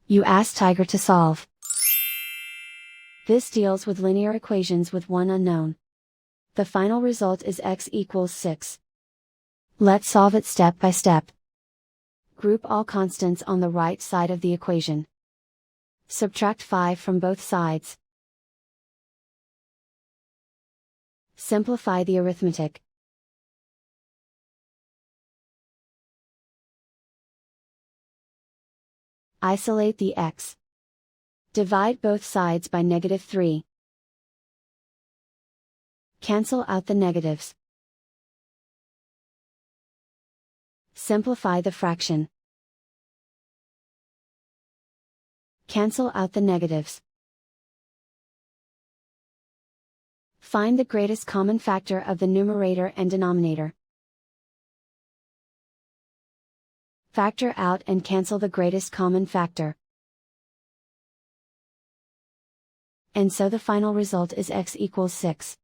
You ask Tiger to solve. This deals with linear equations with one unknown. The final result is x equals 6. Let's solve it step by step. Group all constants on the right side of the equation. Subtract 5 from both sides. Simplify the arithmetic. Isolate the x. Divide both sides by -3. Cancel out the negatives. Simplify the fraction. Cancel out the negatives. Find the greatest common factor of the numerator and denominator. Factor out and cancel the greatest common factor. And so the final result is x equals 6.